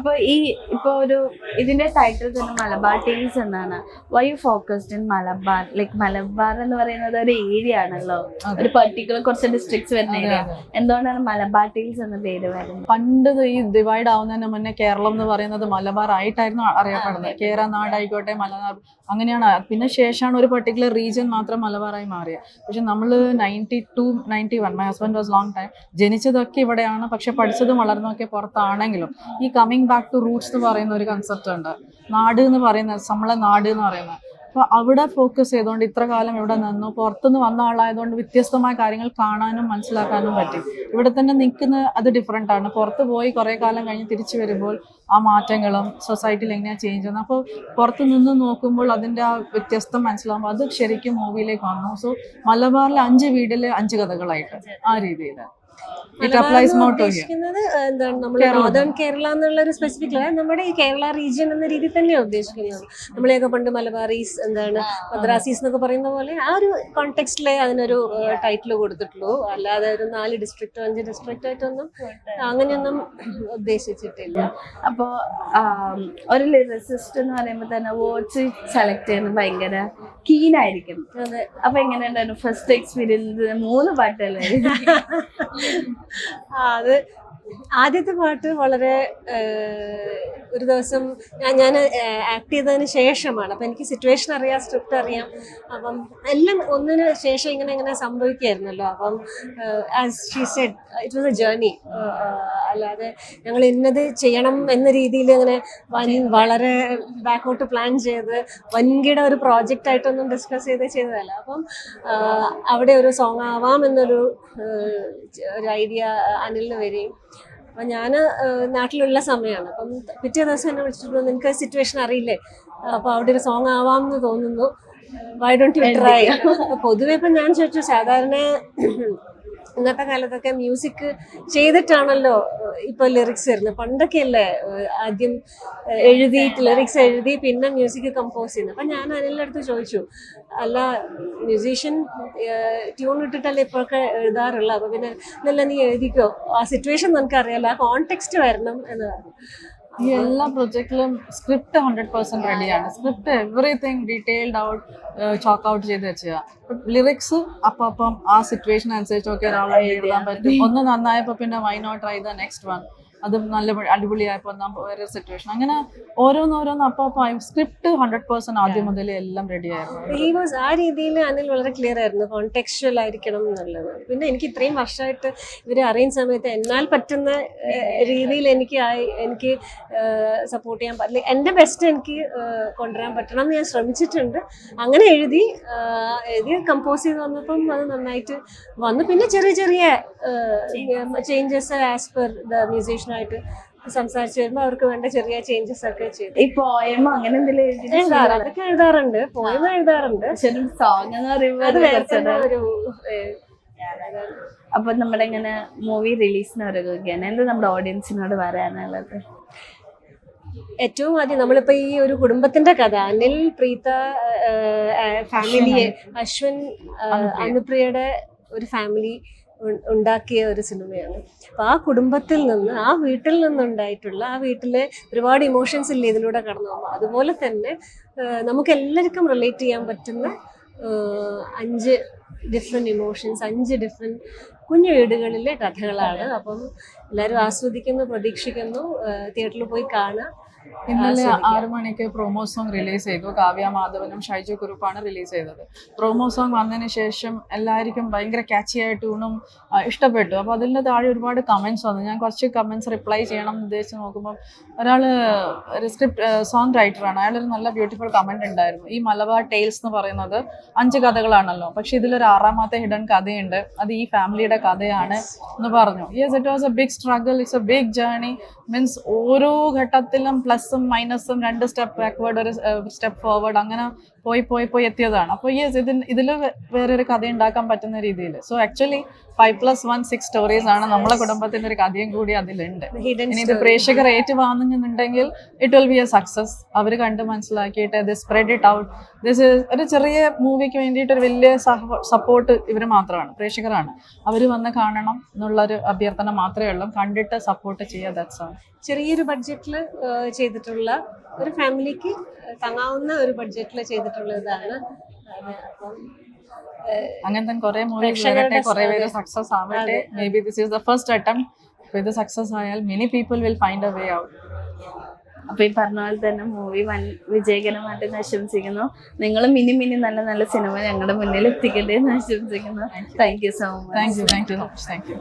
അപ്പൊ ഇപ്പൊ ഇതിന്റെ ടൈറ്റിൽ തന്നെ മലബാർ ടേൽസ് എന്നാണ്. Why you focused in Malabar? Like Malabar എന്ന് പറയുന്നത് ഒരു ഏരിയ ആണല്ലോ, ഒരു പെർട്ടിക്കുലർ കുറച്ച് ഡിസ്ട്രിക്ട്സ് വരുന്ന ഏരിയ. എന്തുകൊണ്ടാണ് മലബാർ ടേൽസ് എന്ന പേര് വരുന്നത്? പണ്ട് ഈ ഡിവൈഡ് ആവുന്നതിന് മുന്നേ കേരളം എന്ന് പറയുന്നത് മലബാർ ആയിട്ടായിരുന്നു അറിയപ്പെടുന്നത്. കേരള നാടായിക്കോട്ടെ, മലബാർ അങ്ങനെയാണ്. പിന്നെ ശേഷമാണ് ഒരു പെർട്ടിക്കുലർ റീജിയൻ മാത്രം മലബാറായി മാറിയത്. പക്ഷെ നമ്മൾ 92, 91 my husband was long time ജനിച്ചതൊക്കെ ഇവിടെയാണ്, പക്ഷെ പഠിച്ചതും വളർന്നതൊക്കെ പുറത്താണെങ്കിലും ഈ കമ്മിങ് ബാക്ക് ടു റൂട്ട്സ് എന്ന് പറയുന്ന ഒരു കൺസെപ്റ്റ് ഉണ്ട്. നാട് എന്ന് പറയുന്നത്, നമ്മളെ നാട് എന്ന് പറയുന്നത്. അപ്പോൾ അവിടെ ഫോക്കസ് ചെയ്തുകൊണ്ട് ഇത്ര കാലം ഇവിടെ നിന്നു, പുറത്തുനിന്ന് വന്ന ആളായതുകൊണ്ട് വ്യത്യസ്തമായ കാര്യങ്ങൾ കാണാനും മനസ്സിലാക്കാനും പറ്റി. ഇവിടെ തന്നെ നിൽക്കുന്ന അത് ഡിഫറെൻ്റ് ആണ്. പുറത്ത് പോയി കുറേ കാലം കഴിഞ്ഞ് തിരിച്ചു വരുമ്പോൾ ആ മാറ്റങ്ങളും സൊസൈറ്റിയിൽ എങ്ങനെയാണ് ചേഞ്ച് ചെയ്യുന്നത്, അപ്പോൾ പുറത്ത് നിന്ന് നോക്കുമ്പോൾ അതിൻ്റെ ആ വ്യത്യസ്തം മനസ്സിലാകുമ്പോൾ അത് ശരിക്കും മൂവിയിലേക്ക് വന്നു. സോ മലബാറിലെ 5 വീടിലെ 5 കഥകളായിട്ട് ആ രീതിയിൽ ഉദ്ദേശിക്കുന്നത് എന്താണ്, നമ്മൾ നോർത്തേൺ കേരള എന്നുള്ള ഒരു സ്പെസിഫിക് അല്ല, നമ്മുടെ ഈ കേരള റീജിയൻ എന്ന രീതിയിൽ തന്നെയാണ് ഉദ്ദേശിക്കുന്നത്. നമ്മളെയൊക്കെ പണ്ട് മലബാറീസ്, എന്താണ് മദ്രാസീസ് എന്നൊക്കെ പറയുന്ന പോലെ ആ ഒരു കോണ്ടെക്സ്റ്റിലെ അതിനൊരു ടൈറ്റിൽ കൊടുത്തിട്ടുള്ളൂ. അല്ലാതെ ഒരു 4 ഡിസ്ട്രിക്റ്റോ 5 ഡിസ്ട്രിക്റ്റ് ആയിട്ടൊന്നും അങ്ങനെയൊന്നും ഉദ്ദേശിച്ചിട്ടില്ല. അപ്പോ ഒരു ലിറിസിസ്റ്റ് എന്ന് പറയുമ്പോൾ തന്നെ വേർഡ്സ് സെലക്ട് ചെയ്യുന്നത് ഭയങ്കര കീനായിരിക്കും. അപ്പൊ എങ്ങനെയുണ്ടായിരുന്നു ഫസ്റ്റ് എക്സ്പീരിയൻസ്? 3 പാട്ടല്ലേ? അത് ആദ്യത്തെ പാട്ട് വളരെ ഒരു ദിവസം ഞാൻ ആക്ട് ചെയ്തതിന് ശേഷമാണ്. അപ്പം എനിക്ക് സിറ്റുവേഷൻ അറിയാം, സ്ക്രിപ്റ്റ് അറിയാം, അപ്പം എല്ലാം ഒന്നിന് ശേഷം ഇങ്ങനെ സംഭവിക്കായിരുന്നല്ലോ. അപ്പം as she said it was A journey. അല്ലാതെ ഞങ്ങൾ ഇന്നത് ചെയ്യണം എന്ന രീതിയിൽ അങ്ങനെ വളരെ ബാക്കോട്ട് പ്ലാൻ ചെയ്ത് വൻകിട ഒരു പ്രോജക്റ്റ് ആയിട്ടൊന്നും ഡിസ്കസ് ചെയ്തതല്ല. അപ്പം അവിടെ ഒരു സോങ് ആവാം എന്നൊരു ഐഡിയ അനിലിന് വരികയും, അപ്പം ഞാൻ നാട്ടിലുള്ള സമയമാണ്. അപ്പം പിറ്റേ ദിവസം എന്നെ വിളിച്ചിട്ട് നിനക്ക് സിറ്റുവേഷൻ അറിയില്ലേ, അപ്പോൾ അവിടെ ഒരു സോങ് ആവാമെന്ന് തോന്നുന്നു, വൈ ഡോണ്ട് യു ട്രൈ? പൊതുവെ ഇപ്പം ഞാൻ ചോദിച്ചു, സാധാരണ ഇന്നത്തെ കാലത്തൊക്കെ മ്യൂസിക് ചെയ്തിട്ടാണല്ലോ ഇപ്പൊ ലിറിക്സ് വരുന്നത്. പണ്ടൊക്കെ അല്ലേ ആദ്യം ലിറിക്സ് എഴുതി പിന്നെ മ്യൂസിക് കമ്പോസ് ചെയ്യുന്നത്. അപ്പം ഞാൻ അനിലിൻ്റെ അടുത്ത് ചോദിച്ചു, അല്ല മ്യൂസീഷ്യൻ ട്യൂൺ ഇട്ടിട്ടല്ലേ ഇപ്പോഴൊക്കെ എഴുതാറുള്ളത്, അപ്പൊ പിന്നെ ഇന്നല്ല നീ എഴുതിക്കോ, ആ സിറ്റുവേഷൻ നമുക്കറിയാലോ, ആ കോണ്ടെക്സ്റ്റ് വരണം എന്ന് പറഞ്ഞു. ഈ എല്ലാ പ്രൊജക്റ്റിലും സ്ക്രിപ്റ്റ് 100% റെഡിയാണ്. Script everything detailed out chalk out ചെയ്ത് വെച്ചാൽ ലിറിക്സ് അപ്പം ആ സിറ്റുവേഷൻ അനുസരിച്ച് ഒക്കെ ഒരാളെ എഴുതാൻ പറ്റും. ഒന്ന് നന്നായപ്പോൾ പിന്നെ why not try the next one, അത് നല്ല അടിപൊളിയായപ്പോൾ വേറെ സിറ്റുവേഷൻ, അങ്ങനെ ഓരോന്നോരോന്ന് അപ്പം സ്ക്രിപ്റ്റ് 100% ആദ്യം മുതലേ എല്ലാം റെഡി ആയിരുന്നു. ആ രീതിയിൽ അനിൽ വളരെ ക്ലിയർ ആയിരുന്നു, കോണ്ടെക്സ്ച്വൽ ആയിരിക്കണം എന്നുള്ളത്. പിന്നെ എനിക്ക് ഇത്രയും വർഷമായിട്ട് ഇവരെ അറിയുന്ന സമയത്ത് എന്നാൽ പറ്റുന്ന രീതിയിൽ എനിക്ക് സപ്പോർട്ട് ചെയ്യാൻ പറ്റില്ല, എൻ്റെ ബെസ്റ്റ് എനിക്ക് കൊണ്ടുവരാൻ പറ്റണം എന്ന് ഞാൻ ശ്രമിച്ചിട്ടുണ്ട്. അങ്ങനെ എഴുതി കമ്പോസ് ചെയ്ത് വന്നപ്പം അത് നന്നായിട്ട് വന്നു. പിന്നെ ചെറിയ ചെറിയ changes as per the musician ആയിട്ട് സംസാരിച്ച് വരുമ്പോൾ അവർക്ക് വേണ്ട ചെറിയ ചേഞ്ചസ് ഒക്കെ ചെയ്തു. ഈ പോയമ അങ്ങനെ എന്തെങ്കിലും അതൊക്കെ എഴുതാറുണ്ട്, പോയമ എഴുതാറുണ്ട്. സോങ് എന്ന് പറയുമ്പോൾ ഒരു അപ്പൊ നമ്മുടെ ഇങ്ങനെ മൂവി റിലീസിന് ഒരുക്കുകയാണ്, എന്താ നമ്മുടെ ഓഡിയൻസിനോട് പറയാനുള്ളത്? ഏറ്റവും ആദ്യം നമ്മളിപ്പോൾ ഈ ഒരു കുടുംബത്തിന്റെ കഥ, അനിൽ, പ്രീത ഫാമിലിയെ, അശ്വൻ, അനുപ്രിയയുടെ ഒരു ഫാമിലി ഉണ്ടാക്കിയ ഒരു സിനിമയാണ്. അപ്പോൾ ആ കുടുംബത്തിൽ നിന്ന്, ആ വീട്ടിൽ നിന്നുണ്ടായിട്ടുള്ള, ആ വീട്ടിലെ ഒരുപാട് ഇമോഷൻസ് ഇല്ലേ ഇതിലൂടെ കടന്നു പോകുമ്പോൾ, അതുപോലെ തന്നെ നമുക്ക് എല്ലാവർക്കും റിലേറ്റ് ചെയ്യാൻ പറ്റുന്ന 5 ഡിഫറെൻറ്റ് ഇമോഷൻസ്, 5 ഡിഫറെൻറ്റ് കുഞ്ഞു വീടുകളിലെ കഥകളാണ്. അപ്പം എല്ലാവരും ആസ്വദിക്കുന്നു, പ്രതീക്ഷിക്കുന്നു, തിയേറ്ററിൽ പോയി കാണുക. ഇന്നലെ 6 മണിക്ക് പ്രൊമോ സോങ് റിലീസ് ചെയ്തു. കാവ്യ മാധവനും ഷൈജു കുറുപ്പാണ് റിലീസ് ചെയ്തത്. പ്രൊമോ സോങ് വന്നതിന് ശേഷം എല്ലാവർക്കും ഭയങ്കര ക്യാച്ചിയായ ട്യൂണും ഇഷ്ടപ്പെട്ടു. അപ്പോൾ അതിൻ്റെ താഴെ ഒരുപാട് കമൻറ്റ്സ് വന്നു. ഞാൻ കുറച്ച് കമൻറ്റ്സ് റിപ്ലൈ ചെയ്യണം എന്ന് ഉദ്ദേശിച്ച് നോക്കുമ്പോൾ ഒരാൾ ഒരു സോങ് റൈറ്ററാണ്, അയാളൊരു നല്ല ബ്യൂട്ടിഫുൾ കമൻറ്റ് ഉണ്ടായിരുന്നു. ഈ മലബാർ ടെയിൽസ് എന്ന് പറയുന്നത് 5 കഥകളാണല്ലോ, പക്ഷെ ഇതിലൊരു 6ാമത്തെ ഹിഡൻ കഥയുണ്ട്, അത് ഈ ഫാമിലിയുടെ കഥയാണ് എന്ന് പറഞ്ഞു. Yes, it was a big struggle, it's a big journey. Means ഓരോ ഘട്ടത്തിലും പ്ലസും മൈനസും, 2 സ്റ്റെപ്പ് ബാക്ക്വേർഡ്, ഒരു സ്റ്റെപ്പ് ഫോർവേഡ്, അങ്ങനെ പോയി എത്തിയതാണ്. അപ്പോൾ യെസ്, ഇതിൽ വേറൊരു കഥ ഉണ്ടാക്കാൻ പറ്റുന്ന രീതിയിൽ. സോ ആക്ച്വലി 5+1 6 സ്റ്റോറീസ് ആണ് നമ്മളെ കുടുംബത്തിന്റെ ഒരു കഥയും കൂടി അതിലുണ്ട്. ഹിഡൻ ഇനി ഇത് പ്രേക്ഷകർ ഏറ്റുവാങ്ങുന്നുണ്ടെങ്കിൽ it will be a success. അവർ കണ്ട് മനസ്സിലാക്കിയിട്ട് ഇത് സ്പ്രെഡ് ഇറ്റ് ഔട്ട്. ദിസ് ഒരു ചെറിയ മൂവിക്ക് വേണ്ടിയിട്ട് ഒരു വലിയ സപ്പോർട്ട് ഇവർ മാത്രമാണ്, പ്രേക്ഷകരാണ്. അവർ വന്ന് കാണണം എന്നുള്ളൊരു അഭ്യർത്ഥന മാത്രമേ ഉള്ളൂ. കണ്ടിട്ട് സപ്പോർട്ട് ചെയ്യുക, ദാറ്റ്സ് ഓൾ. ചെറിയൊരു ബഡ്ജറ്റിൽ ചെയ്തിട്ടുള്ള ഒരു ഫാമിലിക്ക് താങ്ങാവുന്ന ഒരു ബഡ്ജറ്റിൽ ചെയ്തിട്ടുള്ള ഇതാണ്. അപ്പം അങ്ങനത്തെ കുറെ മൂവീസ് വരട്ടെ, കുറെ പേര് സക്സസ് ആവട്ടെ. May be this is the first attempt. ഇത് സക്സസ് ആയാൽ many people will find a way out. അപ്പൊ ഈ പറഞ്ഞ പോലെ തന്നെ മൂവി വൻ വിജയകരമായിട്ട് ആശംസിക്കുന്നു. നിങ്ങൾ മിനി നല്ല നല്ല സിനിമ ഞങ്ങളുടെ മുന്നിൽ എത്തിക്കട്ടെ എന്ന് ആശംസിക്കുന്നു. Thank you so much. Thank you.